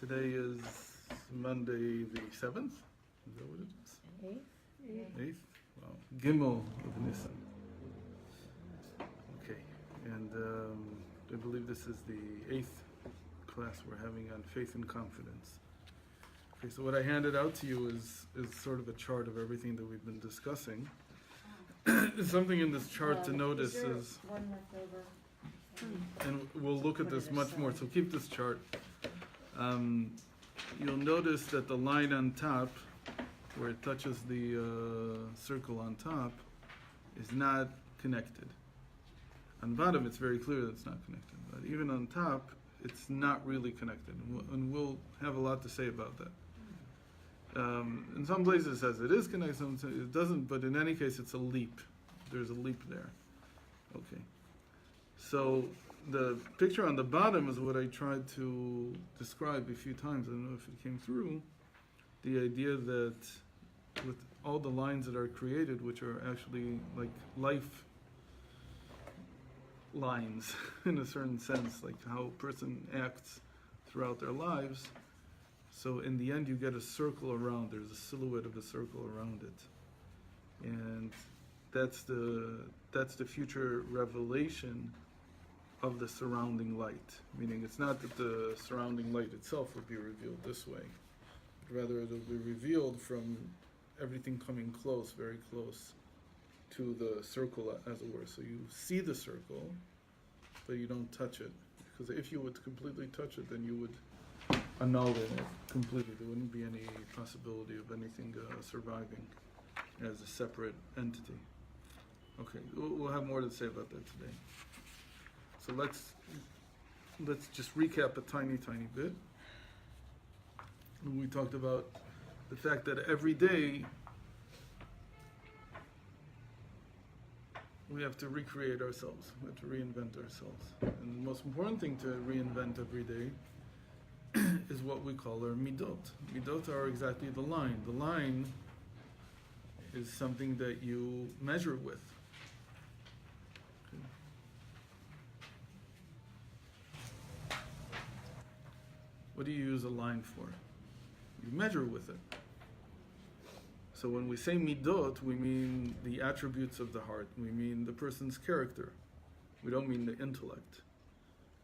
Today is Monday the 7th. Is that what it is? Eighth. 8th? Wow. Gimel of Nisan. Okay. And I believe this is the 8th class we're having on faith and confidence. Okay, so what I handed out to you is sort of a chart of everything that we've been discussing. Something in this chart to notice is, one left over. and we'll look at this much more, so keep this chart. You'll notice that the line on top, where it touches the circle on top, is not connected. On the bottom, it's very clear that it's not connected, but even on top, it's not really connected, and we'll have a lot to say about that. In some places it says it is connected, some it doesn't, but in any case it's a leap. There's a leap there. Okay. So the picture on the bottom is what I tried to describe a few times. I don't know if it came through. The idea that with all the lines that are created, which are actually like life lines in a certain sense, like how a person acts throughout their lives. So in the end, you get a circle around. There's a silhouette of a circle around it, and that's the future revelation of the surrounding light. Meaning, it's not that the surrounding light itself will be revealed this way, but rather it will be revealed from everything coming close, very close to the circle, as it were. So you see the circle, but you don't touch it, because if you would completely touch it, then you would annul it completely. There wouldn't be any possibility of anything surviving as a separate entity. Okay, we'll have more to say about that today. So let's just recap a tiny bit. We talked about the fact that every day we have to recreate ourselves, we have to reinvent ourselves. And the most important thing to reinvent every day is what we call our midot. Midot are exactly the line. The line is something that you measure with. Okay. What do you use a line for? You measure with it. So when we say midot, we mean the attributes of the heart. We mean the person's character. We don't mean the intellect.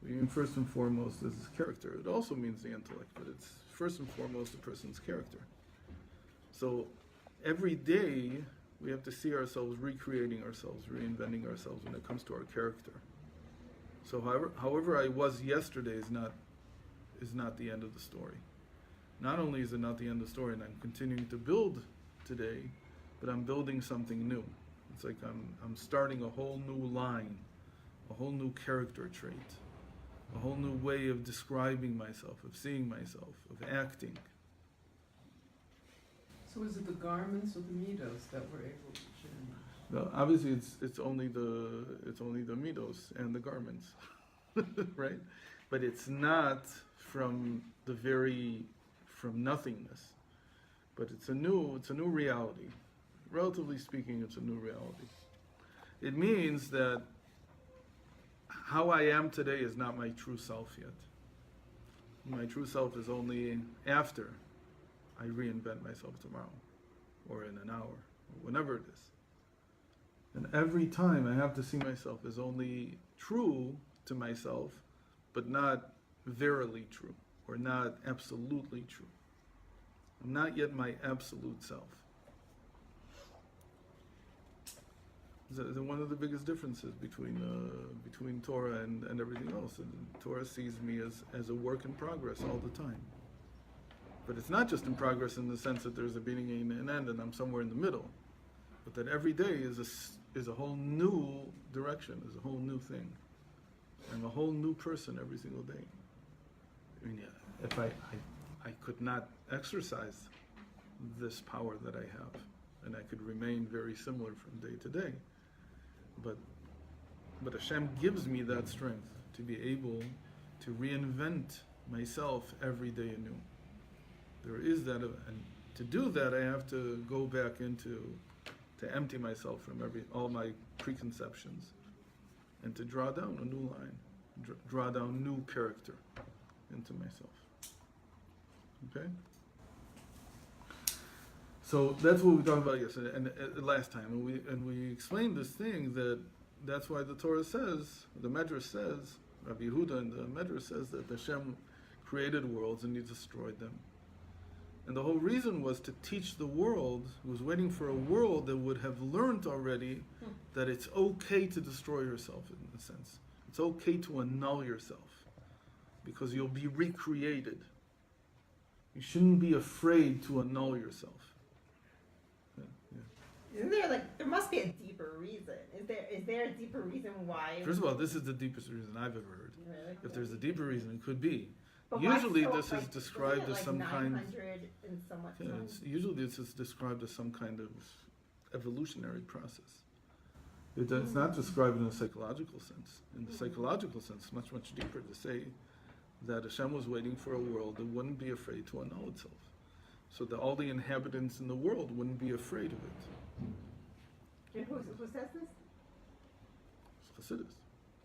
We mean first and foremost his character. It also means the intellect, but it's first and foremost the person's character. So every day we have to see ourselves recreating ourselves, reinventing ourselves when it comes to our character. So however I was yesterday is not the end of the story. Not only is it not the end of the story, and I'm continuing to build today, but I'm building something new. It's like I'm starting a whole new line, a whole new character trait, a whole new way of describing myself, of seeing myself, of acting. So is it the garments or the midos that we're able to change? Now, obviously, it's only the midos and the garments, right? But it's not from nothingness. But it's a new reality. Relatively speaking, it's a new reality. It means that how I am today is not my true self yet. My true self is only after I reinvent myself tomorrow, or in an hour, or whenever it is. And every time I have to see myself as only true to myself, but not verily true, or not absolutely true. I'm not yet my absolute self. One of the biggest differences between Torah and everything else. And Torah sees me as a work in progress all the time. But it's not just in progress in the sense that there's a beginning and an end and I'm somewhere in the middle. But that every day is a whole new direction, is a whole new thing. I'm a whole new person every single day. I mean, if I could not exercise this power that I have, and I could remain very similar from day to day. But Hashem gives me that strength to be able to reinvent myself every day anew. There is that, and to do that, I have to go back to empty myself from all my preconceptions, and to draw down a new line, draw down new character into myself. Okay? So that's what we talked about yesterday and last time, and we explained this thing that's why the Torah says, the Medrash says, Rabbi Yehuda and the Medrash says that Hashem created worlds and He destroyed them. And the whole reason was to teach the world, He was waiting for a world that would have learned already that it's okay to destroy yourself in a sense. It's okay to annul yourself because you'll be recreated. You shouldn't be afraid to annul yourself. Isn't there must be a deeper reason? Is there a deeper reason why? First of all, this is the deepest reason I've ever heard. Really? If there's a deeper reason, it could be. But why Usually so, this is described as some kind. 900 and somewhat times? Usually this is described as some kind of evolutionary process. It's not described in a psychological sense. In the psychological sense, it's much, much deeper to say that Hashem was waiting for a world that wouldn't be afraid to annul itself. So that all the inhabitants in the world wouldn't be afraid of it. And who says this? It's Chassidus.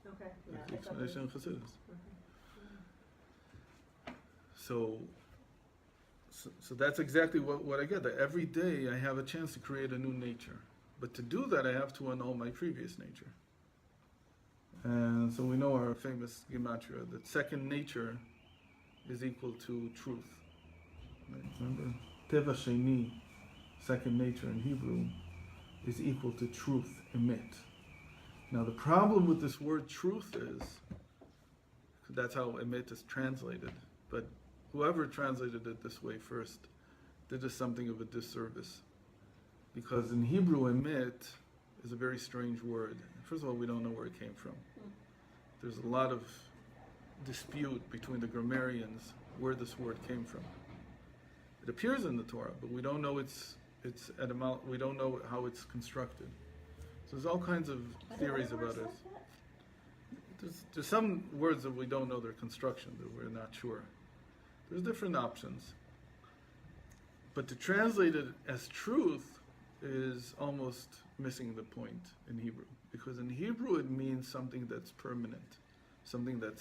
Okay. It's Yeah, the I thought this- explanation of Chassidus. okay. So that's exactly what I get. That every day I have a chance to create a new nature. But to do that, I have to annul my previous nature. And so we know our famous gematria, that second nature is equal to truth. Right? Remember? Teva Sheni, second nature in Hebrew, is equal to truth, emet. Now the problem with this word truth is, that's how emet is translated, but whoever translated it this way first did us something of a disservice. Because in Hebrew, emet is a very strange word. First of all, we don't know where it came from. There's a lot of dispute between the grammarians where this word came from. It appears in the Torah, but we don't know we don't know how it's constructed. So there's all kinds of theories about it. There's some words that we don't know their construction, that we're not sure. There's different options. But to translate it as truth is almost missing the point in Hebrew. Because in Hebrew it means something that's permanent, something that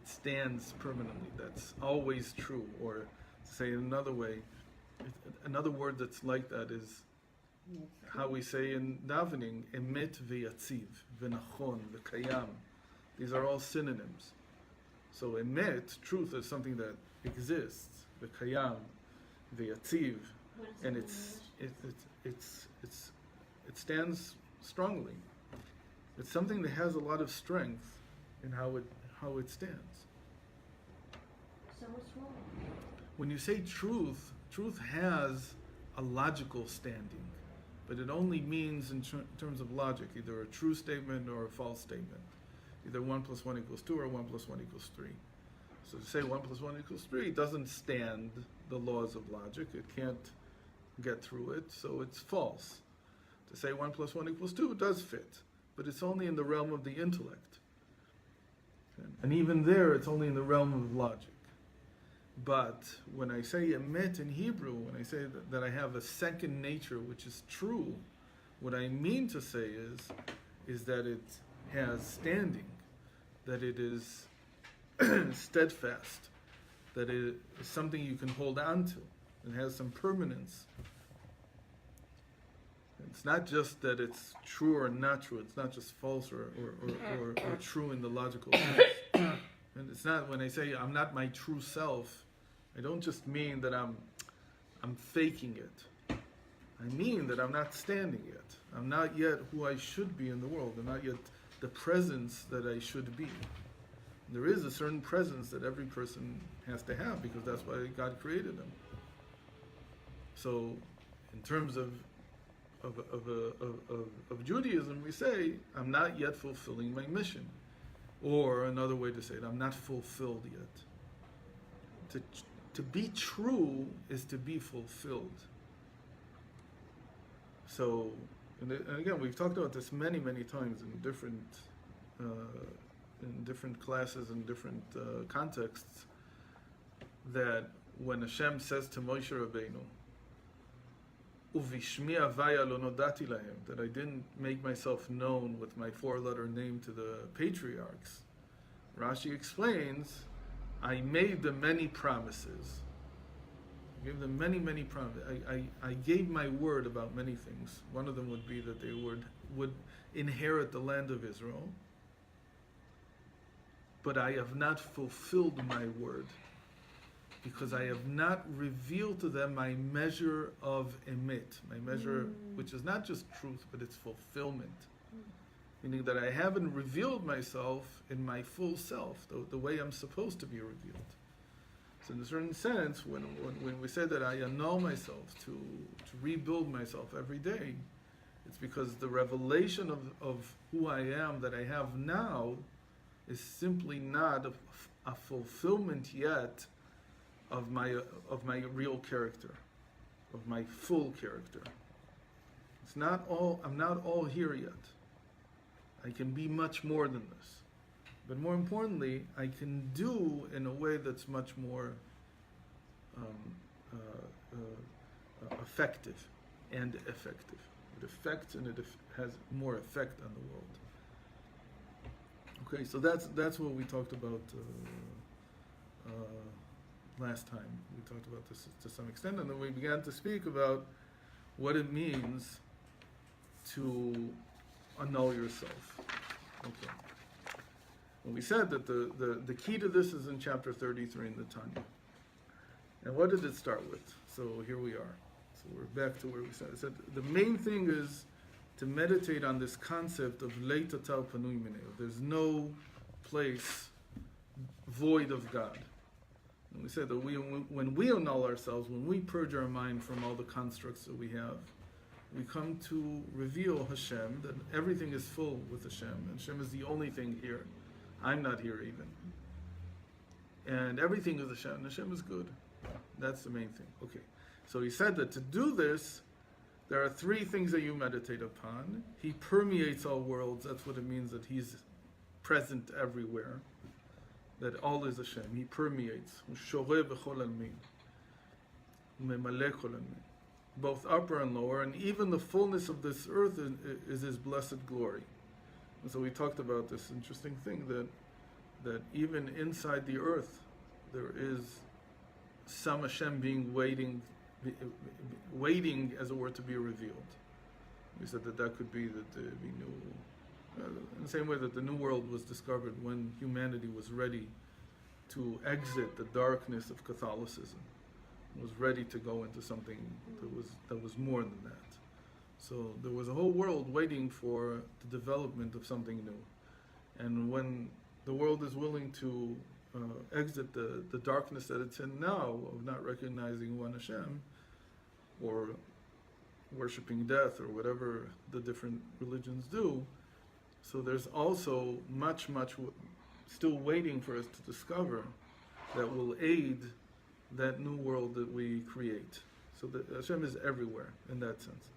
stands permanently, that's always true. Or to say it another way, another word that's like that is how we say in davening, emet v'yatziv, v'nachon, v'kayam. These are all synonyms. So emet, truth, is something that exists, v'kayam, v'yatziv, and it stands strongly. It's something that has a lot of strength in how it stands. So what's wrong? When you say truth, truth has a logical standing, but it only means in terms of logic, either a true statement or a false statement. Either 1 + 1 = 2 or 1 + 1 = 3. So to say 1 + 1 = 3 doesn't stand the laws of logic. It can't get through it, so it's false. To say 1 + 1 = 2 does fit, but it's only in the realm of the intellect. And even there, it's only in the realm of logic. But when I say emet in Hebrew, when I say that I have a second nature which is true, what I mean to say is that it has standing, that it is steadfast, that it is something you can hold on to. It has some permanence. It's not just that it's true or not true. It's not just false or true in the logical sense. And it's not, when I say I'm not my true self, I don't just mean that I'm faking it. I mean that I'm not standing yet. I'm not yet who I should be in the world. I'm not yet the presence that I should be. There is a certain presence that every person has to have because that's why God created them. So, in terms of Judaism, we say, I'm not yet fulfilling my mission. Or another way to say it, I'm not fulfilled yet. To be true is to be fulfilled. So, and again, we've talked about this many, many times in different classes and different contexts, that when Hashem says to Moshe Rabbeinu, Uvishmi avaya lo nodati lahem, that I didn't make myself known with my 4-letter name to the patriarchs, Rashi explains I made them many promises. I gave them many, many promises. I gave my word about many things. One of them would be that they would inherit the land of Israel. But I have not fulfilled my word, because I have not revealed to them my measure of emet, my measure, which is not just truth, but it's fulfillment. Meaning that I haven't revealed myself in my full self, the way I'm supposed to be revealed. So in a certain sense, when we say that I annul myself to rebuild myself every day, it's because the revelation of who I am that I have now is simply not a fulfillment yet of my real character, of my full character. It's not all. I'm not all here yet. I can be much more than this, but more importantly, I can do in a way that's much more effective and effective. It affects and it has more effect on the world. Okay, so that's what we talked about last time. We talked about this to some extent, and then we began to speak about what it means to annul yourself. Okay. And we said that the key to this is in chapter 33 in the Tanya. And what did it start with? So here we are. So we're back to where we said. It said the main thing is to meditate on this concept of leitatal panui mineo. There's no place void of God. And we said that when we annul ourselves, when we purge our mind from all the constructs that we have, we come to reveal Hashem, that everything is full with Hashem, and Hashem is the only thing here. I'm not here even. And everything is Hashem, and Hashem is good. That's the main thing. Okay. So he said that to do this, there are three things that you meditate upon. He permeates all worlds. That's what it means that he's present everywhere. That all is Hashem. He permeates. Both upper and lower, and even the fullness of this earth is his blessed glory. And so we talked about this interesting thing that even inside the earth there is some Hashem being waiting as it were to be revealed. We said that could be that we knew in the same way that the New World was discovered when humanity was ready to exit the darkness of Catholicism, was ready to go into something that was more than that. So there was a whole world waiting for the development of something new. And when the world is willing to exit the darkness that it's in now of not recognizing one Hashem, or worshipping death, or whatever the different religions do, so there's also much still waiting for us to discover that will aid that new world that we create. So that Hashem is everywhere in that sense.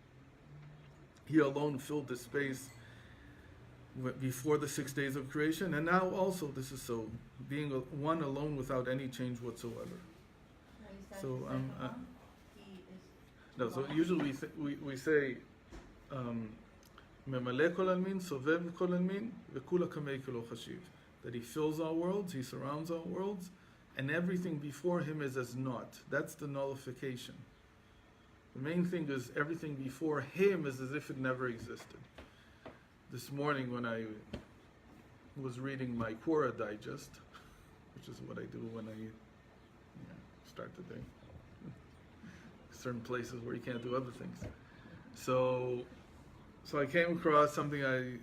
He alone filled the space before the 6 days of creation, and now also this is so, being one alone without any change whatsoever. So no. So usually we say memale kol almin, sovev kol almin, v'kula kamei kolo chashiv. That he fills all worlds, he surrounds all worlds, and everything before him is as naught. That's the nullification. The main thing is everything before him is as if it never existed. This morning when I was reading my Quora Digest, which is what I do when I start the day, certain places where you can't do other things. So I came across something I'd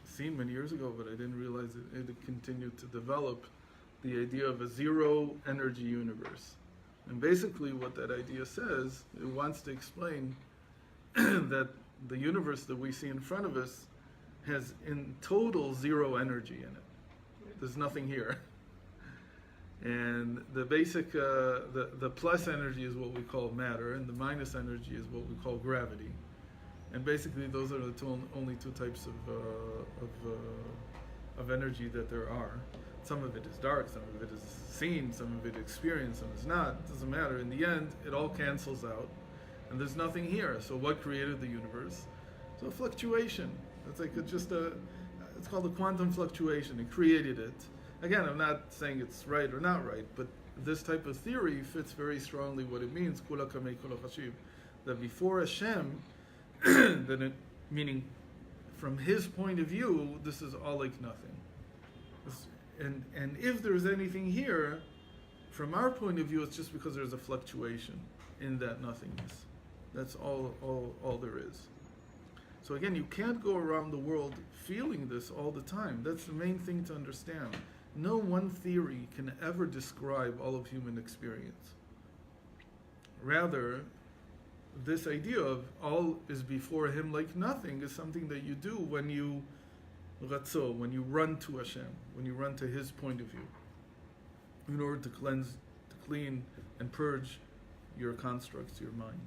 seen many years ago, but I didn't realize it had continued to develop, the idea of a zero energy universe. And basically what that idea says, it wants to explain that the universe that we see in front of us has in total zero energy in it. There's nothing here. And the basic, the plus energy is what we call matter, and the minus energy is what we call gravity. And basically those are the only two types of energy that there are. Some of it is dark, some of it is seen, some of it experienced, some is not. It doesn't matter. In the end, it all cancels out, and there's nothing here. So what created the universe? So fluctuation. It's like it's called a quantum fluctuation. It created it, again, I'm not saying it's right or not right, but this type of theory fits very strongly what it means, kula kamei kula chashiv, that before Hashem, that it, meaning from his point of view, this is all like nothing. And if there's anything here, from our point of view, it's just because there's a fluctuation in that nothingness. That's all there is. So again, you can't go around the world feeling this all the time. That's the main thing to understand. No one theory can ever describe all of human experience. Rather, this idea of all is before him like nothing is something that you do when you when you run to Hashem, when you run to his point of view, in order to cleanse, to clean and purge your constructs, your mind.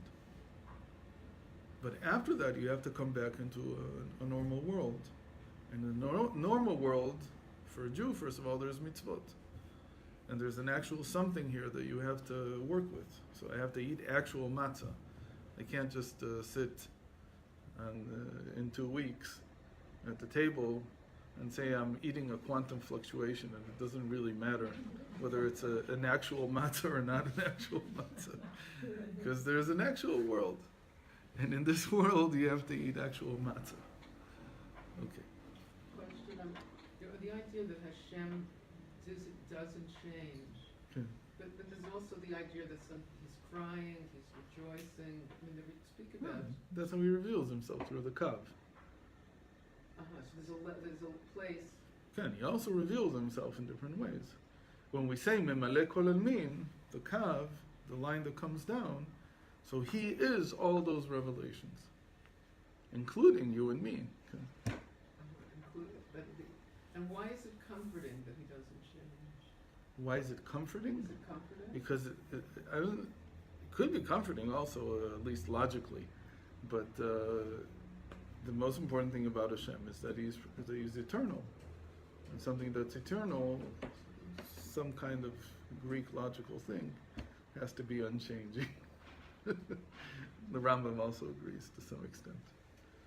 But after that, you have to come back into a normal world. And in the normal world, for a Jew, first of all, there's mitzvot. And there's an actual something here that you have to work with. So I have to eat actual matzah. I can't just sit in 2 weeks at the table and say I'm eating a quantum fluctuation, and it doesn't really matter whether it's an actual matzah or not an actual matzah. Because there's an actual world. And in this world, you have to eat actual matzah. Okay. Question, the idea that Hashem doesn't change, Okay. but there's also the idea that he's crying, he's rejoicing. I mean, they speak Yeah, about. that's how he reveals himself through the kav. So there's a place. Again, he also reveals himself in different ways. When we say Memale Kol Elmin, the kav, the line that comes down, so he is all those revelations, including you and me. Okay. And why is it comforting that he doesn't change? Why is it comforting? Is it comforting? Because it could be comforting also, at least logically, but the most important thing about Hashem is that he's eternal. And something that's eternal, some kind of Greek logical thing, has to be unchanging. The Rambam also agrees to some extent.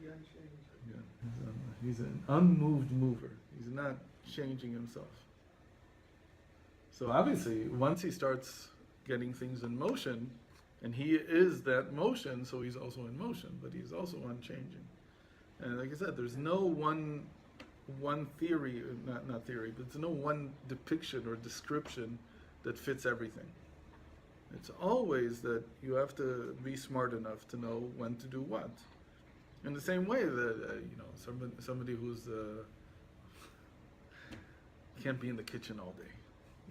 The unchanged. Yeah, he's an unmoved mover. He's not changing himself. So obviously, once he starts getting things in motion, and he is that motion, so he's also in motion, but he's also unchanging. And like I said, there's no one theory, not theory, but there's no one depiction or description that fits everything. It's always that you have to be smart enough to know when to do what. In the same way that somebody who's can't be in the kitchen all day,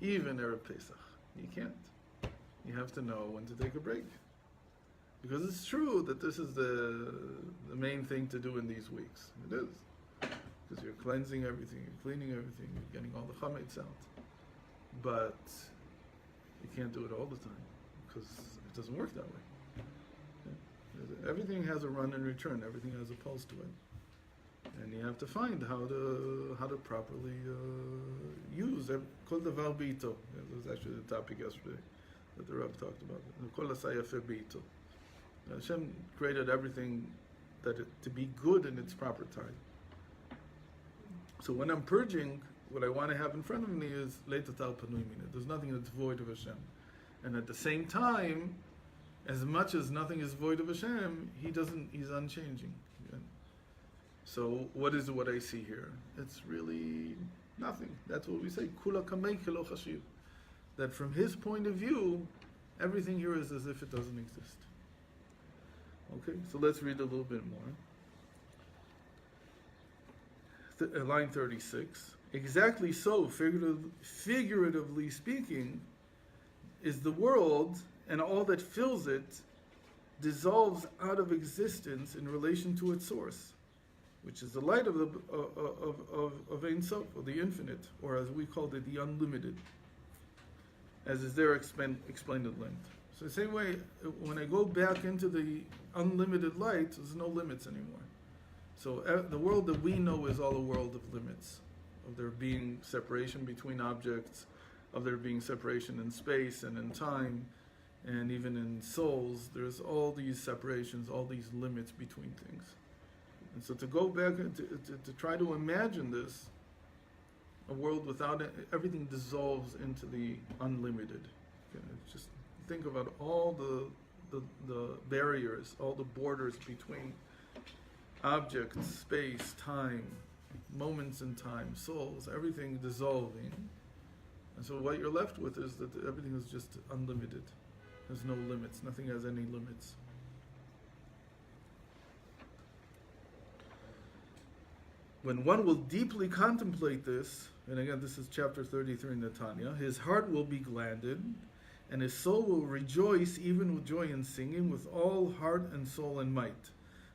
even Erev Pesach, you can't. You have to know when to take a break, because it's true that this is the main thing to do in these weeks. It is, because you're cleansing everything, you're cleaning everything, you're getting all the chametz out, but you can't do it all the time, because it doesn't work that way. Yeah. Everything has a run and return. Everything has a pulse to it, and you have to find how to properly use kol davar b'ito. That was actually the topic yesterday that the Rav talked about. Kol asay yafeh b'ito. Hashem created everything to be good in its proper time. So when I'm purging, what I want to have in front of me is leitatal panui mina. There's nothing that's void of Hashem. And at the same time, as much as nothing is void of Hashem, he's unchanging. Yeah? So what is what I see here? It's really nothing. That's what we say. Kula kamei kelo chashiv. That from his point of view, everything here is as if it doesn't exist. Okay, so let's read a little bit more. Line 36. Exactly so, figuratively speaking, is the world, and all that fills it dissolves out of existence in relation to its source, which is the light of Ein Sof, or the infinite, or as we called it, the unlimited, as is there explained at length. So the same way, when I go back into the unlimited light, there's no limits anymore. So the world that we know is all a world of limits, of there being separation between objects, of there being separation in space and in time, and even in souls. There's all these separations, all these limits between things. And so to go back and to try to imagine this a world without it, everything dissolves into the unlimited. Okay, just think about all the barriers, all the borders between objects, space, time, moments in time, souls, everything dissolving. And so what you're left with is that everything is just unlimited. There's no limits. Nothing has any limits. When one will deeply contemplate this, and again this is chapter 33 in the Tanya, his heart will be gladdened, and his soul will rejoice even with joy in singing with all heart and soul and might.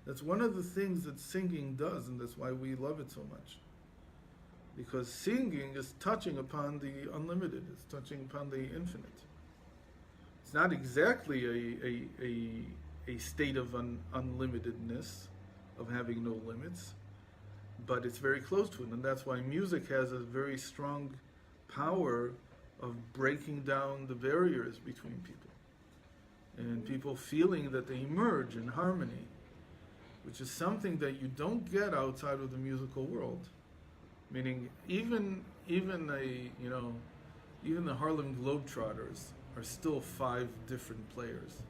That's one of the things that singing does, and that's why we love it so much. Because singing is touching upon the unlimited, it's touching upon the infinite. It's not exactly a state of unlimitedness, of having no limits, but it's very close to it, and that's why music has a very strong power of breaking down the barriers between people, and people feeling that they emerge in harmony, which is something that you don't get outside of the musical world. Meaning, even the Harlem Globetrotters are still 5 different players,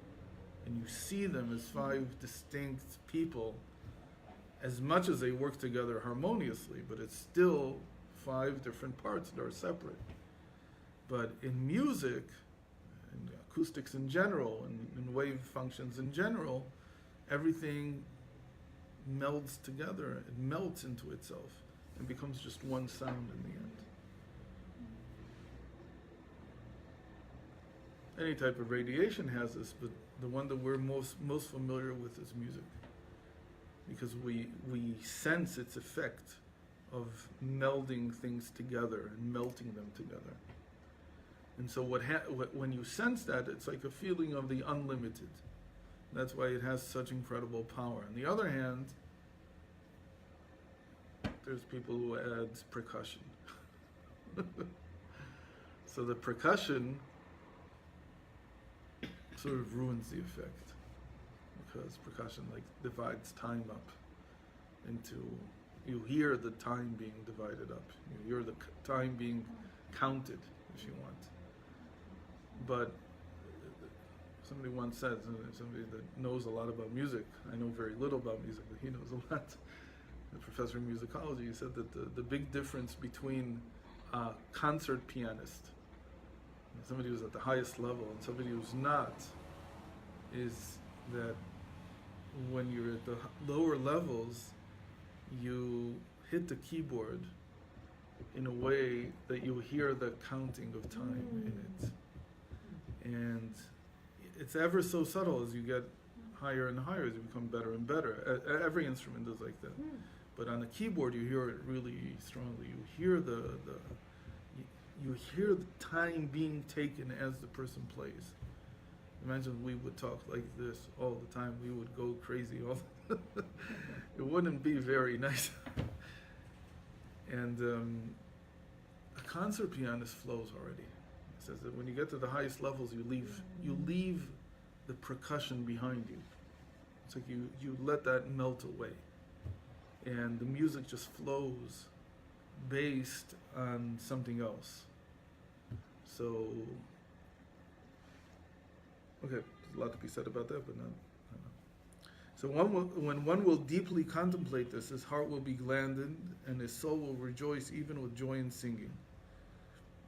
and you see them as 5 distinct people, as much as they work together harmoniously, but it's still 5 different parts that are separate. But in music, and acoustics in general, and wave functions in general, everything melds together, it melts into itself, and becomes just one sound in the end. Any type of radiation has this, but the one that we're most familiar with is music, because we sense its effect of melding things together and melting them together. And so when you sense that, it's like a feeling of the unlimited. That's why it has such incredible power. On the other hand, there's people who add percussion. So the percussion sort of ruins the effect, because percussion divides time up into, you hear the time being divided up, you hear the time being counted, if you want. But somebody once said, somebody that knows a lot about music, I know very little about music, but he knows a lot, a professor in musicology, he said that the big difference between a concert pianist, somebody who's at the highest level, and somebody who's not, is that when you're at the lower levels, you hit the keyboard in a way that you hear the counting of time in it. And it's ever so subtle as you get higher and higher, as you become better and better. Every instrument is like that. But on the keyboard, you hear it really strongly. You hear you hear the time being taken as the person plays. Imagine we would talk like this all the time. We would go crazy. It wouldn't be very nice. And a concert pianist flows already. It says that when you get to the highest levels, you leave the percussion behind you. It's like you let that melt away, and the music just flows based on something else. So, okay, there's a lot to be said about that, but not. So when one will deeply contemplate this, his heart will be gladdened, and his soul will rejoice even with joy and singing,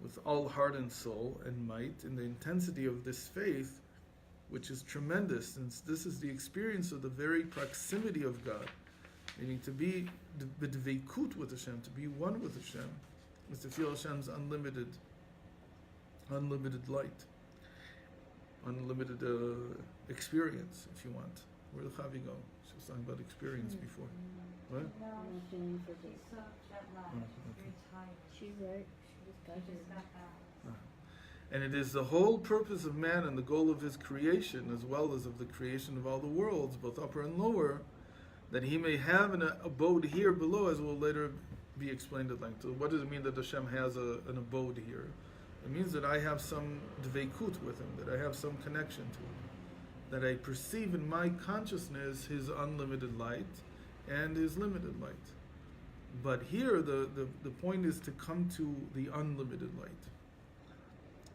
with all heart and soul and might, in the intensity of this faith, which is tremendous, since this is the experience of the very proximity of God. Meaning to be b'dveikut with Hashem, to be one with Hashem, is to feel Hashem's unlimited light, unlimited experience, if you want. Where did Chavi go? She was talking about experience before. What? No, she's so jet lagged. okay. Very tired. She's right. She just got She here. just got back. And it is the whole purpose of man and the goal of his creation, as well as of the creation of all the worlds, both upper and lower, that he may have an abode here below, as will later be explained at length. So what does it mean that Hashem has an abode here? It means that I have some dveikut with him, that I have some connection to him, that I perceive in my consciousness his unlimited light and his limited light. But here, the point is to come to the unlimited light.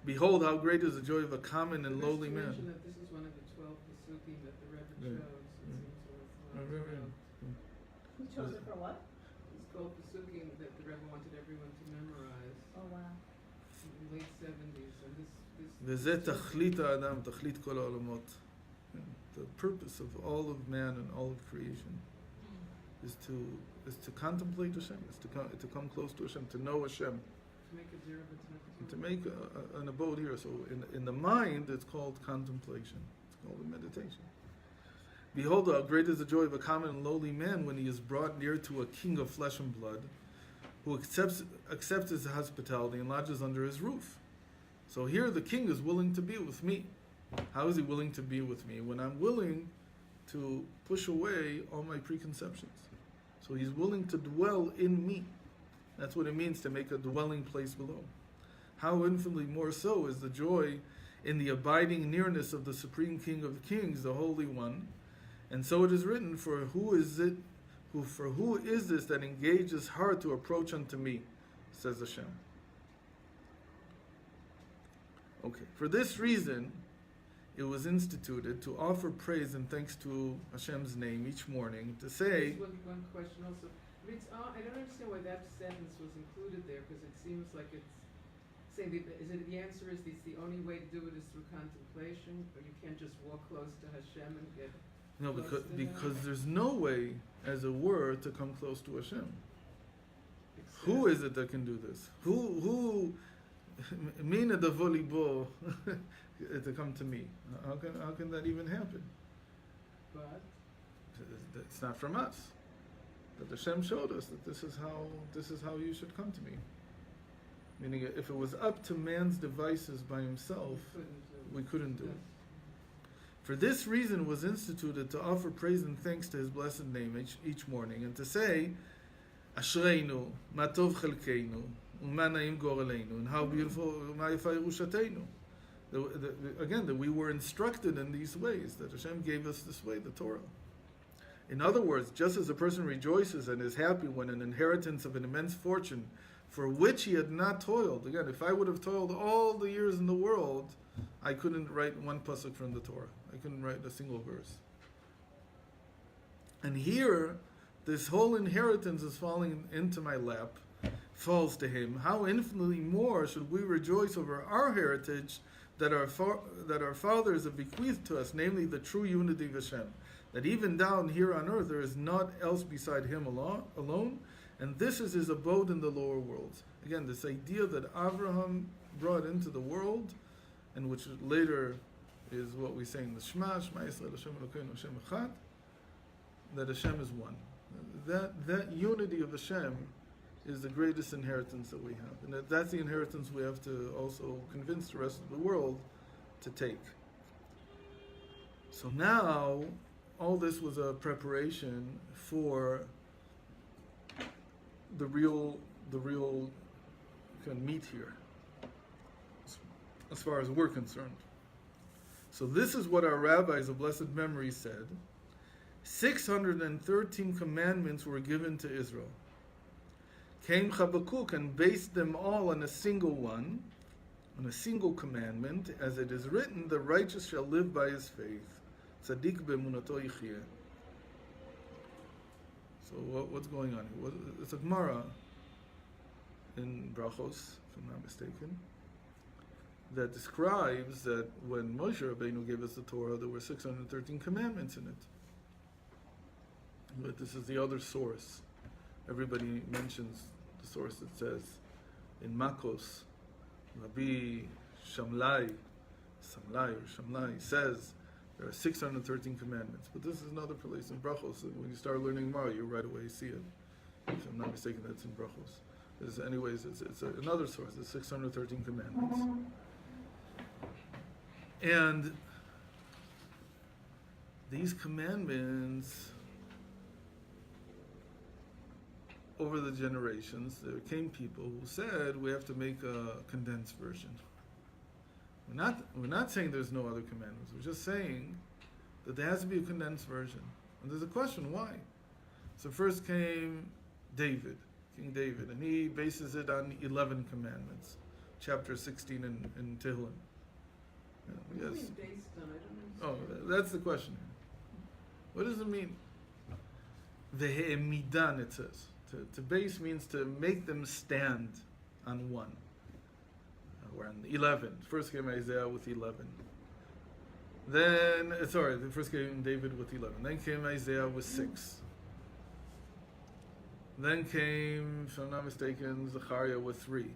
Behold, how great is the joy of a common and But lowly there's to man. mention that this is one of the 12 Pesukim that the Rebbe Yeah. chose. It Yeah. seems Yeah, worthwhile. very, very. Who chose it for what? It's called Pesukim that the Rebbe wanted everyone to memorize Oh wow. in the late 70s. And this וזה תכלית האדם, תכלית כל העולמות. The purpose of all of man and all of creation is to contemplate Hashem, is to come close to Hashem, to know Hashem, to make a zero b'tzedakah. to make an abode here. So in the mind, it's called contemplation. It's called a meditation. Behold, how great is the joy of a common and lowly man when he is brought near to a king of flesh and blood, who accepts his hospitality and lodges under his roof. So here the king is willing to be with me. How is he willing to be with me? When I'm willing to push away all my preconceptions. So he's willing to dwell in me. That's what it means to make a dwelling place below. How infinitely more so is the joy in the abiding nearness of the Supreme King of Kings, the Holy One. And so it is written, for who is this that engages hard to approach unto me, says Hashem. Okay, for this reason, it was instituted to offer praise and thanks to Hashem's name each morning, to say, Just one question also. I mean, I don't understand why that sentence was included there, because it seems like it's saying the answer is the only way to do it is through contemplation, or you can't just walk close to Hashem and get no, close to because Him? there's no way, as it were, to come close to Hashem. Except- Who is it that can do this? Who mina the volleyball to come to me? How can that even happen? But It's not from us. But Hashem showed us that this is how you should come to me. Meaning, if it was up to man's devices by himself, we couldn't do it. For this reason was instituted to offer praise and thanks to His blessed name each morning, and to say, Ashreinu, ma tov chelkeinu, u'ma na'im goreleinu, and how beautiful, ma yafa yerushateinu. Again, that we were instructed in these ways, that Hashem gave us this way, the Torah. In other words, just as a person rejoices and is happy when an inheritance of an immense fortune for which he had not toiled, again, if I would have toiled all the years in the world, I couldn't write one pasuk from the Torah. I couldn't write a single verse. And here, this whole inheritance is falling into my lap, falls to him. How infinitely more should we rejoice over our heritage that our fathers have bequeathed to us, namely the true unity of Hashem. That even down here on earth there is naught else beside Him alone, and this is His abode in the lower worlds. Again, this idea that Abraham brought into the world, and which later is what we say in the Shema, Shema Yisrael Hashem Elokeinu Hashem Echad, that Hashem is one. That unity of Hashem is the greatest inheritance that we have. And that's the inheritance we have to also convince the rest of the world to take. So now, all this was a preparation for the real kind of meat here, as far as we're concerned. So this is what our rabbis of blessed memory said. 613 commandments were given to Israel. Came Habakkuk and based them all on a single one, on a single commandment, as it is written, the righteous shall live by his faith. Tzaddik be'emunato yichyeh. So what's going on here? It's a Gemara in Brachos, if I'm not mistaken, that describes that when Moshe Rabbeinu gave us the Torah, there were 613 commandments in it. But this is the other source. Everybody mentions the source that says in Makos, Rabbi Shamlai says there are 613 commandments. But this is another place in Brachos. When you start learning Gemara, you right away see it. If I'm not mistaken, that's in Brachos. Anyways, it's another source. It's 613 commandments. And these commandments, over the generations, there came people who said we have to make a condensed version. We're not saying there's no other commandments. We're just saying that there has to be a condensed version. And there's a question, why? So first came David, King David, and he bases it on 11 commandments, chapter 16 in Tehillim. What do you Yes. mean based on? I Oh, don't understand. that's the question. What does it mean? Ve'emidan, it says. To base means to make them stand on one. We're on 11. First came Isaiah with 11. Then, the first came David with 11. Then came Isaiah with 6. Then came, if I'm not mistaken, Zechariah with 3.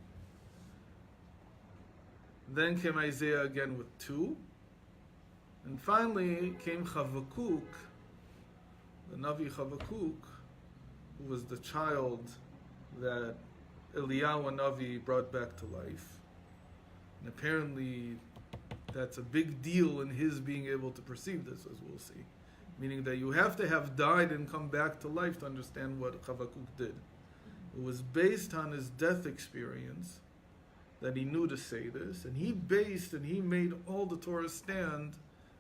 Then came Isaiah again with 2. And finally came Chavakuk, the Navi Chavakuk, who was the child that Eliyahu Navi brought back to life. And apparently that's a big deal in his being able to perceive this, as we'll see. Meaning that you have to have died and come back to life to understand what Chavakuk did. It was based on his death experience that he knew to say this, and he made all the Torah stand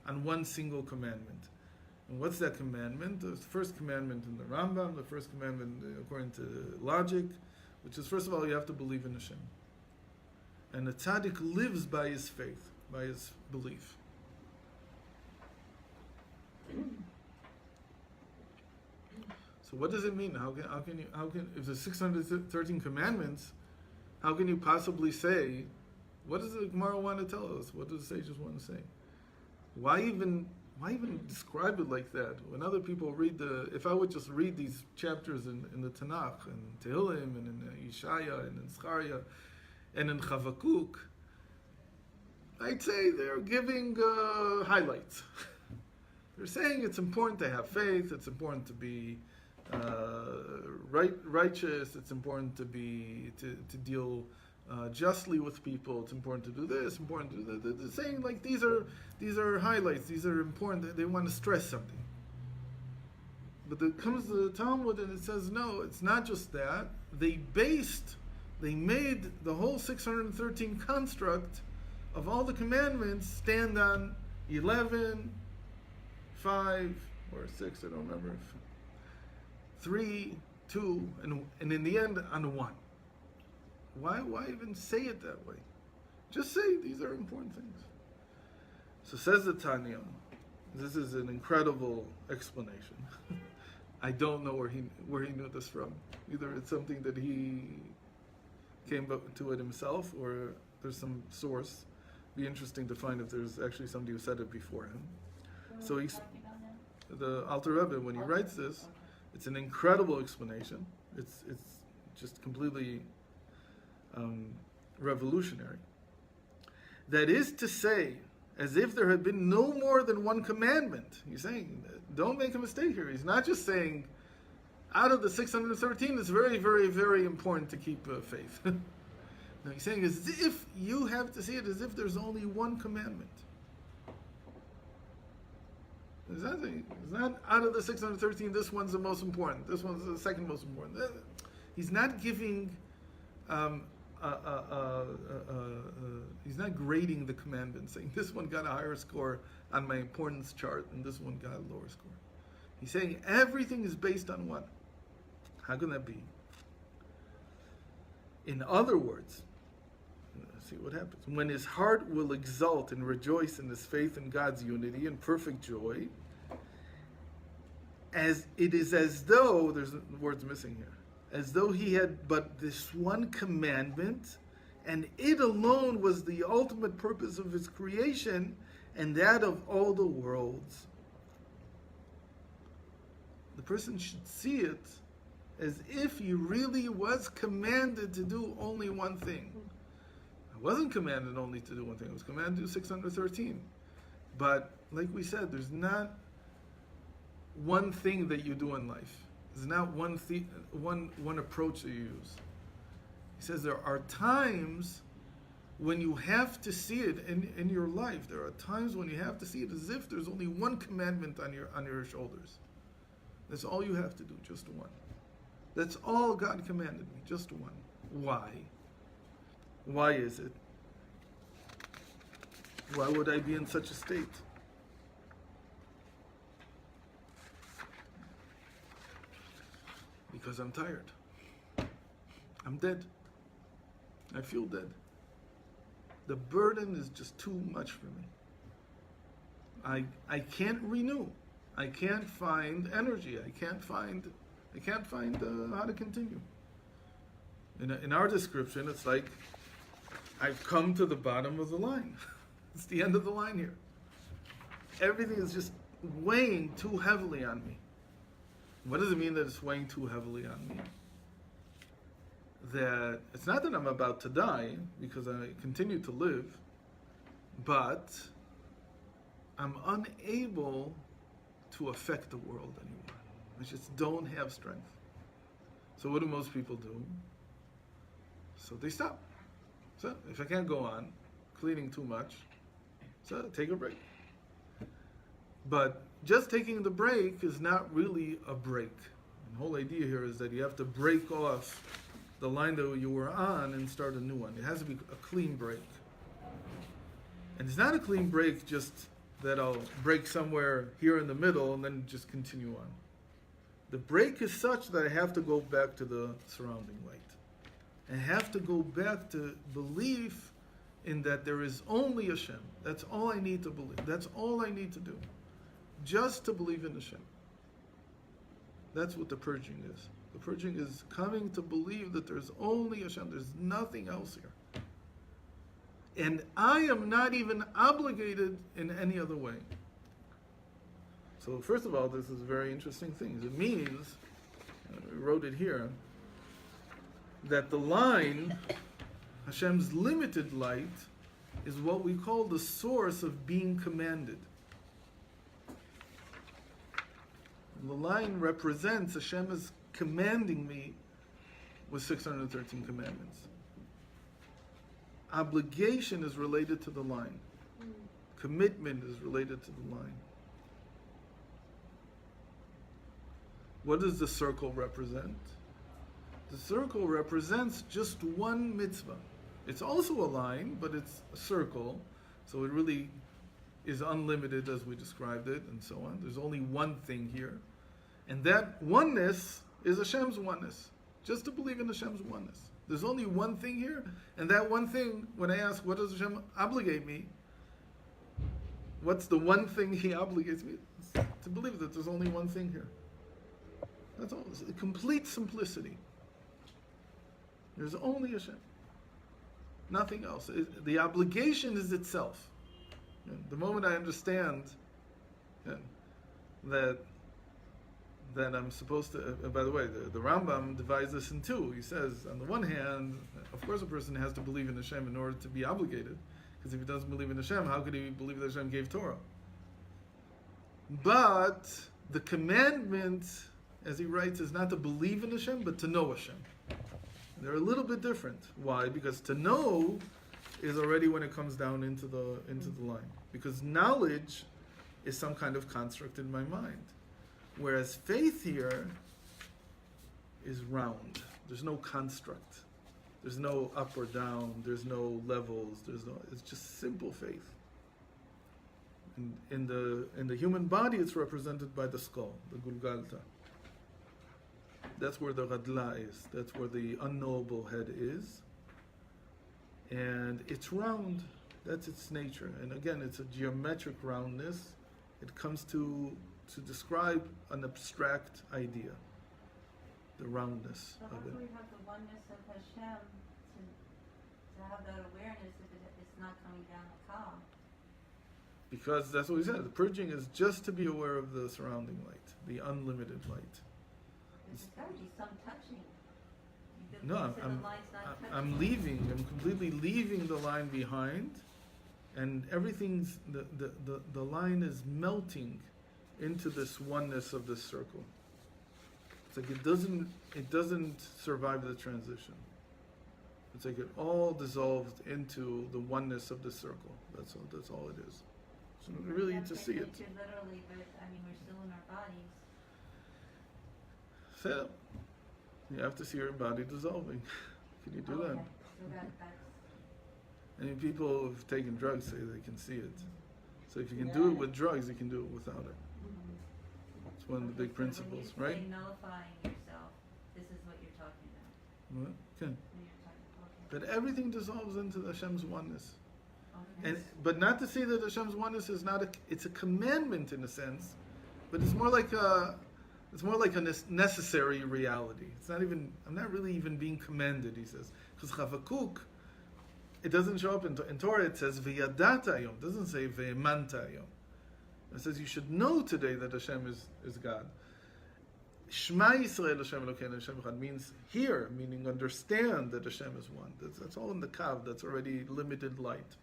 on one single commandment. And what's that commandment? The first commandment in the Rambam, the first commandment according to logic, which is, first of all, you have to believe in Hashem. And the tzaddik lives by his faith, by his belief. So what does it mean? How can if there's 613 commandments, how can you possibly say, what does the Gemara want to tell us? What does the sages want to say? Why even describe it like that? When other people read if I would just read these chapters in the Tanakh, and Tehillim, and in Yeshaya, and in Zechariah, and in Chavakuk, I'd say they're giving highlights. They're saying it's important to have faith, it's important to be righteous, it's important to deal justly with people, it's important to do this, important to do that. They're saying like these are highlights, these are important, they want to stress something. But there comes the Talmud and it says no, it's not just that. They made the whole 613 construct of all the commandments stand on 11, 5, or 6, I don't remember, 3, 2, and in the end on 1. Why even say it that way? Just say these are important things. So says the Tanya, this is an incredible explanation. I don't know where he knew this from. Either it's something that he came up to it himself, or there's some source. Be interesting to find if there's actually somebody who said it before him. So he's the Alter Rebbe, when he writes this, it's an incredible explanation. It's just completely revolutionary. That is to say, as if there had been no more than one commandment. He's saying, don't make a mistake here. He's not just saying, out of the 613, it's very, very, very important to keep faith. No, he's saying as if you have to see it as if there's only one commandment. It's not out of the 613, this one's the most important, this one's the second most important. He's not giving, he's not grading the commandments, saying this one got a higher score on my importance chart and this one got a lower score. He's saying everything is based on what? How can that be? In other words, let's see what happens. When his heart will exult and rejoice in his faith in God's unity and perfect joy, as it is as though, there's words missing here, as though he had but this one commandment, and it alone was the ultimate purpose of his creation, and that of all the worlds. The person should see it as if he really was commanded to do only one thing. I wasn't commanded only to do one thing. I was commanded to do 613. But, like we said, there's not one thing that you do in life. There's not one approach that you use. He says there are times when you have to see it in your life. There are times when you have to see it as if there's only one commandment on your shoulders. That's all you have to do, just one. That's all God commanded me, just one. Why? Why is it? Why would I be in such a state? Because I'm tired. I'm dead. I feel dead. The burden is just too much for me. I can't renew. I can't find energy. I can't find how to continue. In our description, it's like I've come to the bottom of the line. It's the end of the line here. Everything is just weighing too heavily on me. What does it mean that it's weighing too heavily on me? That it's not that I'm about to die, because I continue to live, but I'm unable to affect the world anymore. I just don't have strength. So what do most people do? So they stop. So if I can't go on, cleaning too much, so take a break. But just taking the break is not really a break. The whole idea here is that you have to break off the line that you were on and start a new one. It has to be a clean break. And it's not a clean break just that I'll break somewhere here in the middle and then just continue on. The break is such that I have to go back to the surrounding light. I have to go back to belief in that there is only Hashem. That's all I need to believe. That's all I need to do. Just to believe in Hashem. That's what the purging is. The purging is coming to believe that there's only Hashem. There's nothing else here. And I am not even obligated in any other way. So first of all, this is very interesting things. It means, we wrote it here, that the line, Hashem's limited light, is what we call the source of being commanded. The line represents Hashem is commanding me with 613 commandments. Obligation is related to the line. Commitment is related to the line. What does the circle represent? The circle represents just one mitzvah. It's also a line, but it's a circle, so it really is unlimited as we described it, and so on. There's only one thing here. And that oneness is Hashem's oneness. Just to believe in Hashem's oneness. There's only one thing here, and that one thing, when I ask, what does Hashem obligate me? What's the one thing He obligates me? It's to believe that there's only one thing here. That's all. It's a complete simplicity. There's only Hashem. Nothing else. The obligation is itself. The moment I understand that I'm supposed to, by the way, the Rambam divides this in two. He says, on the one hand, of course a person has to believe in Hashem in order to be obligated, because if he doesn't believe in Hashem, how could he believe that Hashem gave Torah? But the commandment, as he writes, is not to believe in Hashem, but to know Hashem. They're a little bit different. Why? Because to know is already when it comes down into the line. Because knowledge is some kind of construct in my mind. Whereas faith here is round. There's no construct. There's no up or down. There's no levels. It's just simple faith. In the human body, it's represented by the skull, the Gulgalta. That's where the Radla is. That's where the unknowable head is. And it's round. That's its nature. And again, it's a geometric roundness. It comes to describe an abstract idea. The roundness So how of can it. we have the oneness of Hashem to have that awareness if it's not coming down the column? Because that's what we said. The purging is just to be aware of the surrounding light, the unlimited light. There's got to be some touching. No, The line's not touching. I'm leaving. I'm completely leaving the line behind, and everything's the line is melting into this oneness of this circle. It's like it doesn't survive the transition. It's like it all dissolved into the oneness of the circle. That's all it is. So you really need to see it. Nature literally, but I mean we're still in our bodies. So you have to see your body dissolving. Can you do that? Okay. So that's I mean, people who've taken drugs say they can see it. So if you can do it with drugs, you can do it without it. It's one of the big Okay, so when principles, you right? say nullifying yourself, this is what you're talking about. What? Okay. When you're talking, okay. That everything dissolves into Hashem's oneness. Okay. But not to say that Hashem's oneness is not it's a commandment in a sense, but it's more like a necessary reality. It's not even, I'm not really even being commanded, he says. Because Chavakuk, it doesn't show up in Torah, it says V'yadata yom, it doesn't say V'emanta yom. It says you should know today that Hashem is God. Shema Yisrael Hashem Elokeinu Hashem Echad means hear, meaning understand that Hashem is one. That's all in the Kav, that's already limited light.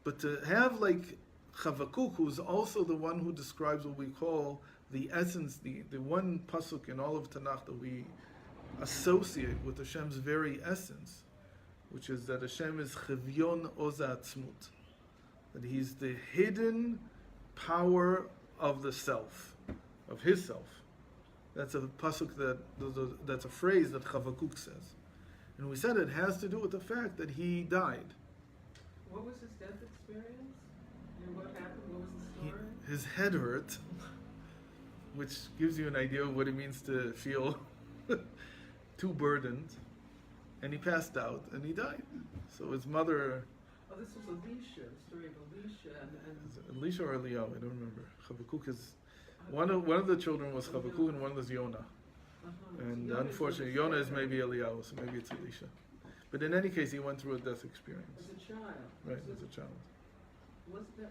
But to have like Chavakuk, who's also the one who describes what we call the essence, the one pasuk in all of Tanakh that we associate with Hashem's very essence, which is that Hashem is Chevyon Oza Atzmut, that He's the hidden power of the self, of His self. That's a pasuk that's a phrase that Chavakuk says, and we said it has to do with the fact that he died. What was his death experience? And what happened? What was the story? His head hurt, which gives you an idea of what it means to feel too burdened, and he passed out and he died. So his mother, Oh, this was Elisha, the story of Elisha, and Elisha or Eliyahu, I don't remember. Chavakuk is one of the children was Chavakuk and one was Yonah, and unfortunately Yonah is maybe Eliyahu, so maybe it's Elisha. But in any case, he went through a death experience. as a child. Right, as a child. Was that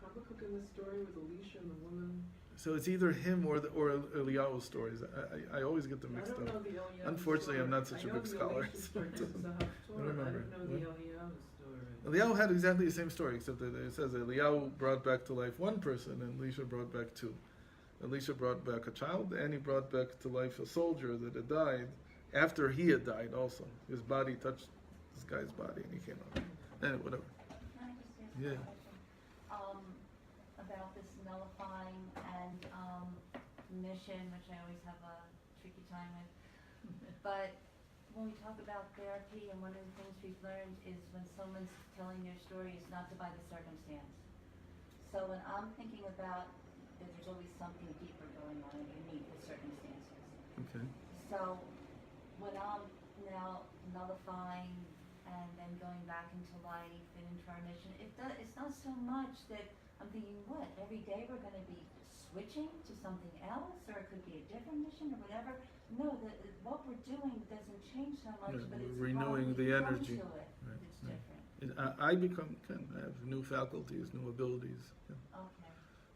Habakkuk in the story with Elisha and the woman? So it's either him or Eliyahu's stories. I always get them mixed I don't know up. the Eliyahu Unfortunately, story. I'm not such a big scholar, I know the Elisha so story it because it's doesn't- a Haftorah. I remember. don't know the Eliyahu story. Eliyahu had exactly the same story, except that it says Eliyahu brought back to life one person and Elisha brought back two. Elisha brought back a child and he brought back to life a soldier that had died after he had died also. His body touched this guy's body and he came out. Anyway, whatever. Can I just ask Yeah. a question? About this nullifying and mission, which I always have a tricky time with. But when we talk about therapy, and one of the things we've learned is when someone's telling their story is not to by the circumstance. So when I'm thinking about that there's always something deeper going on underneath the circumstances. Okay. So when I'm now nullifying and then going back into life and into our mission, it's not so much that I'm thinking, what, every day we're going to be switching to something else, or it could be a different mission or whatever. No, what we're doing doesn't change so much, Yeah, but it's we're renewing how we the come energy. to it. Right, It's right. different. I have new faculties, new abilities. Yeah. Okay.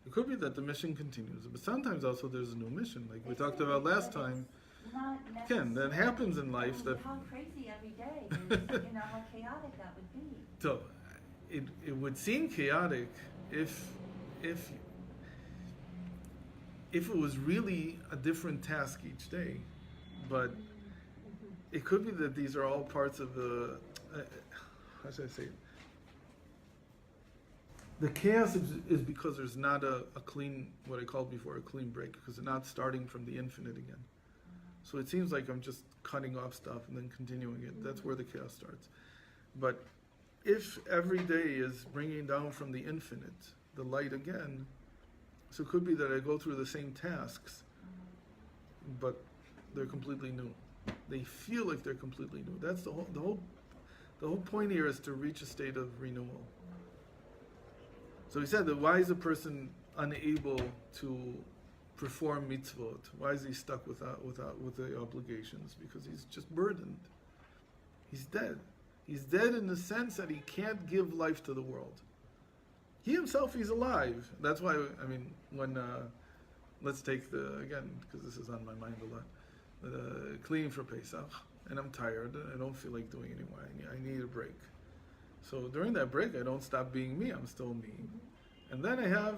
It could be that the mission continues, but sometimes also there's a new mission, like we It talked could about be, last but time. it's not Ken, that necessarily- happens in life. I mean, That how crazy every day, is, how chaotic that would be. so, it would seem chaotic if it was really a different task each day, but it could be that these are all parts of the how should I say it? The chaos is because there's not a clean, what I called before, a clean break, because they're not starting from the infinite again. So it seems like I'm just cutting off stuff and then continuing it. That's where the chaos starts. But if every day is bringing down from the infinite the light again, so it could be that I go through the same tasks, but they're completely new. They feel like they're completely new. That's the whole point here is to reach a state of renewal. So he said that why is a person unable to perform mitzvot? Why is he stuck with the obligations? Because he's just burdened. He's dead. He's dead in the sense that he can't give life to the world. He himself, he's alive. That's why, I mean, when, let's take again, because this is on my mind a lot, cleaning for Pesach, and I'm tired, I don't feel like doing anymore, I need a break. So during that break, I don't stop being me, I'm still me. And then I have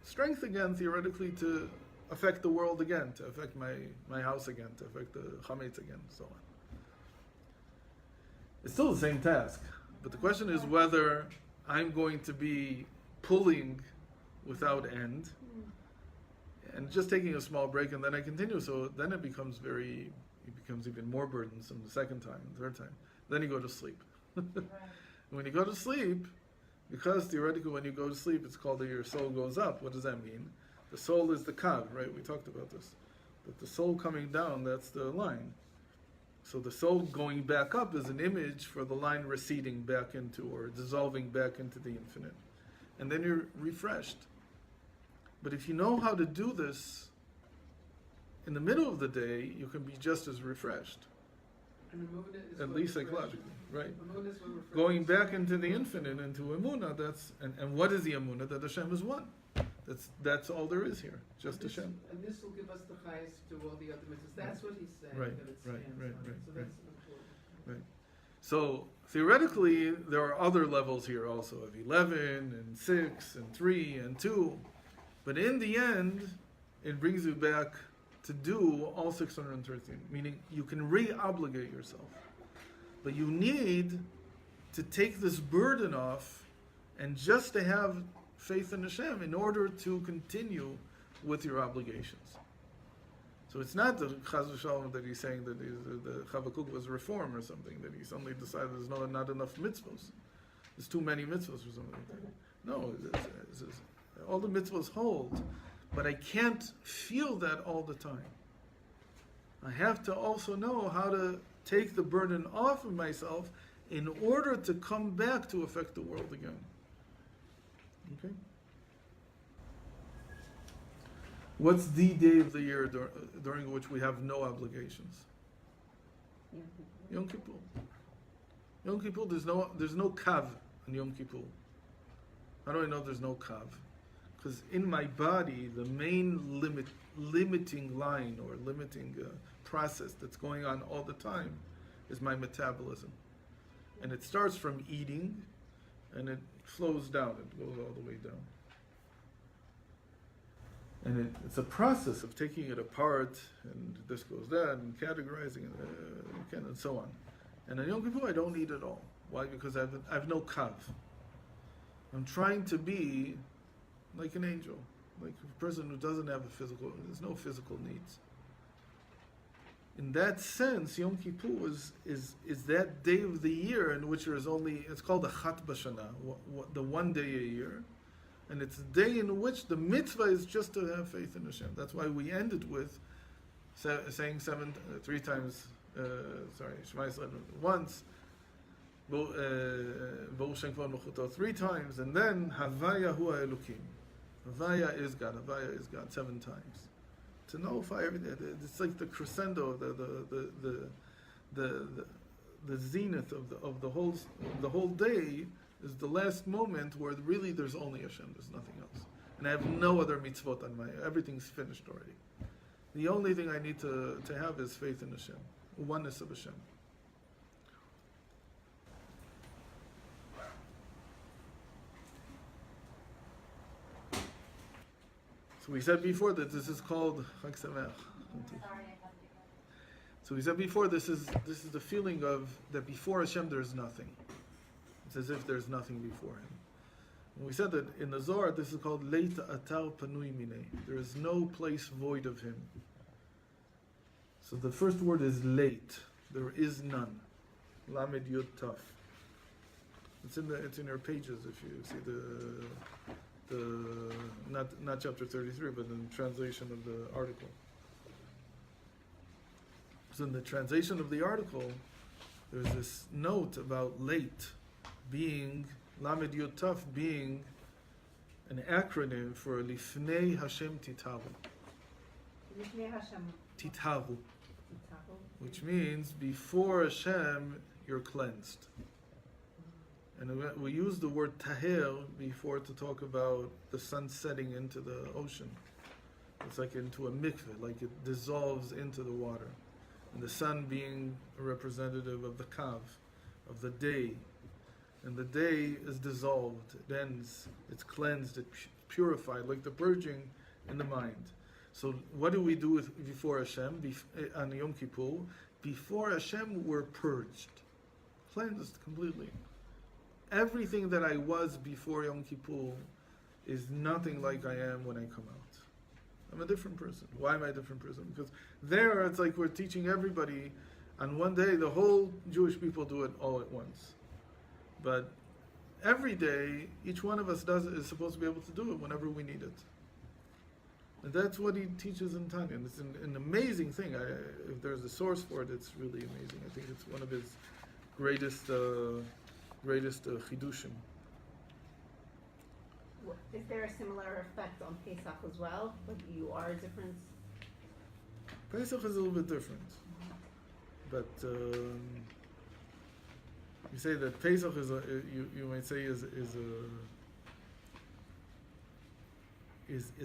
strength again, theoretically, to affect the world again, to affect my house again, to affect the chametz again, so on. It's still the same task, but the question is whether I'm going to be pulling without end and just taking a small break and then I continue. So then it becomes even more burdensome the second time, the third time. Then you go to sleep. Right. When you go to sleep, because theoretically when you go to sleep, it's called that your soul goes up. What does that mean? The soul is the kav, right? We talked about this. But the soul coming down, that's the line. So the soul going back up is an image for the line receding back into or dissolving back into the infinite. And then you're refreshed. But if you know how to do this in the middle of the day, you can be just as refreshed, And Emunah is at what least refreshes. psychologically, right? Emunah is what refreshes. Going back into the infinite, into Emunah, and what is the Emunah? That Hashem is one. That's all there is here, just And this- Hashem. And this will give us the highest to all the other mitzvahs. That's what he's saying, Right, that it right, stands right, on. right, So right. that's important. So theoretically, there are other levels here also of 11 and 6 and 3 and 2. But in the end, it brings you back to do all 613, meaning you can re-obligate yourself. But you need to take this burden off and just to have faith in Hashem in order to continue with your obligations. So it's not the Chaz v'Shalom that he's saying that the Chavakuk was reform or something, that he suddenly decided there's not enough mitzvahs. There's too many mitzvahs or something like that. No, it's all the mitzvahs hold, but I can't feel that all the time. I have to also know how to take the burden off of myself in order to come back to affect the world again. Okay? What's the day of the year during which we have no obligations? Yom Kippur. Yom Kippur, there's no kav on Yom Kippur. How do I know there's no kav? Because in my body, the main limiting line or limiting process that's going on all the time is my metabolism. And it starts from eating, and it flows down. It goes all the way down. And it's a process of taking it apart, and this goes that, and categorizing it, and so on. And on Yom Kippur, I don't eat at all. Why? Because I have no kav. I'm trying to be like an angel, like a person who doesn't have there's no physical needs. In that sense, Yom Kippur is that day of the year in which there is only, it's called the Chat B'Shana, the one day a year. And it's a day in which the mitzvah is just to have faith in Hashem. That's why we ended with saying three times, Shema Yisrael once, Baruch Shem Kavod Malchuto 3 times, and then Havaya Hu Elokim. Havaya is God. Havaya is God 7 times. To nullify everything, it's like the crescendo, the zenith of the whole day. Is the last moment where really there's only Hashem, there's nothing else. And I have no other mitzvot on everything's finished already. The only thing I need to have is faith in Hashem, oneness of Hashem. So we said before that this is called Chag Sameach. Sorry, I got to get So we said before this is the feeling of that before Hashem there's nothing. It's as if there's nothing before him. And we said that in the Zohar, this is called Leit Atar Panui Minei. There is no place void of him. So the first word is late. There is none. Lamed Yud Taf. It's in your pages if you see the not chapter 33, but in the translation of the article. So in the translation of the article, there's this note about late being, Lamed Yud Taf being an acronym for Lifnei Hashem Titavu. Lifnei Hashem Titavu, Titavu. which means before Hashem you're cleansed. And we use the word Taher before to talk about the sun setting into the ocean. It's like into a mikveh, like it dissolves into the water. And the sun being a representative of the Kav, of the day. And the day is dissolved, it ends, it's cleansed, it's purified, like the purging in the mind. So what do we do before Hashem, on Yom Kippur? Before Hashem, we're purged, cleansed completely. Everything that I was before Yom Kippur is nothing like I am when I come out. I'm a different person. Why am I a different person? Because there, it's like we're teaching everybody, on one day, the whole Jewish people do it all at once. But every day, each one of us is supposed to be able to do it whenever we need it. And that's what he teaches in Tanya. And it's an amazing thing. If there's a source for it, it's really amazing. I think it's one of his greatest chidushim. Is there a similar effect on Pesach as well? Like you are a difference? Pesach is a little bit different. But you say that Pesach is you might say is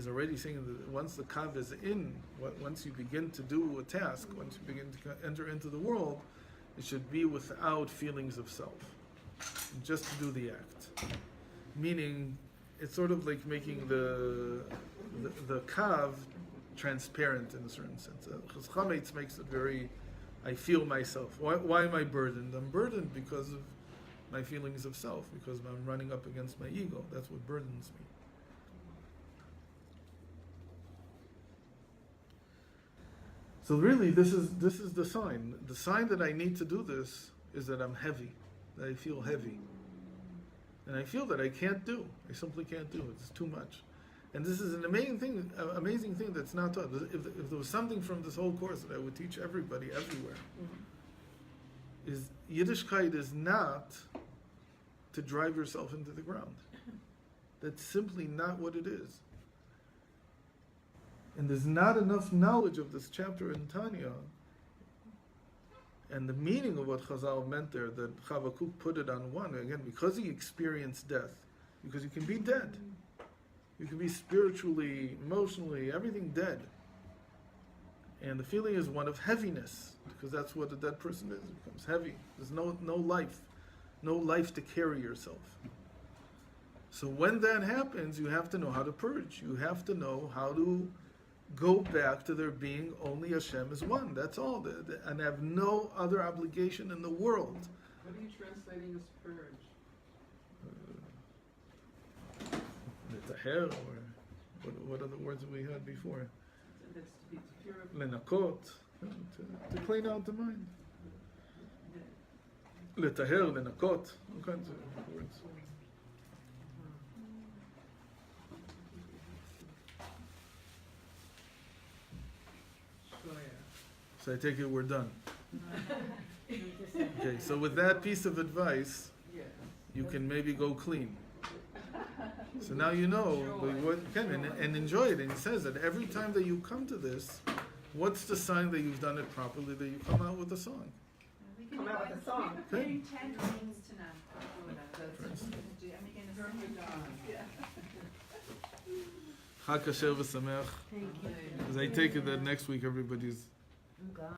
already saying that once the kav is in, once you begin to do a task, once you begin to enter into the world, it should be without feelings of self, just to do the act. Meaning, it's sort of like making the kav transparent in a certain sense. Chaz Chametz makes it very, I feel myself. Why am I burdened? I'm burdened because of my feelings of self, because I'm running up against my ego. That's what burdens me. So really, this is the sign. The sign that I need to do this is that I'm heavy, that I feel heavy. And I feel that I can't do. I simply can't do. It's too much. And this is an amazing thing that's not taught. If there was something from this whole course that I would teach everybody everywhere, is Yiddishkeit is not to drive yourself into the ground. That's simply not what it is. And there's not enough knowledge of this chapter in Tanya and the meaning of what Chazal meant there, that Chavakuk put it on one, again, because he experienced death, because you can be dead. You can be spiritually, emotionally, everything dead. And the feeling is one of heaviness, because that's what a dead person is. It becomes heavy. There's no life to carry yourself. So when that happens, you have to know how to purge. You have to know how to go back to there being only Hashem is one. That's all. And have no other obligation in the world. What are you translating as purge? Letaher, or what other words that we had before? That's to be purified. Lenakot, to clean out the mind. Letaher, lenakot, all kinds of words. So I take it we're done. Okay, so with that piece of advice, Yes. you can maybe go clean. So now you know what and enjoy it. And it says that every time that you come to this, what's the sign that you've done it properly? That you come out with a song. Come out with a song. Okay. Getting 10 rings tonight. Chag kasher v'sameach. As I take it that next week everybody's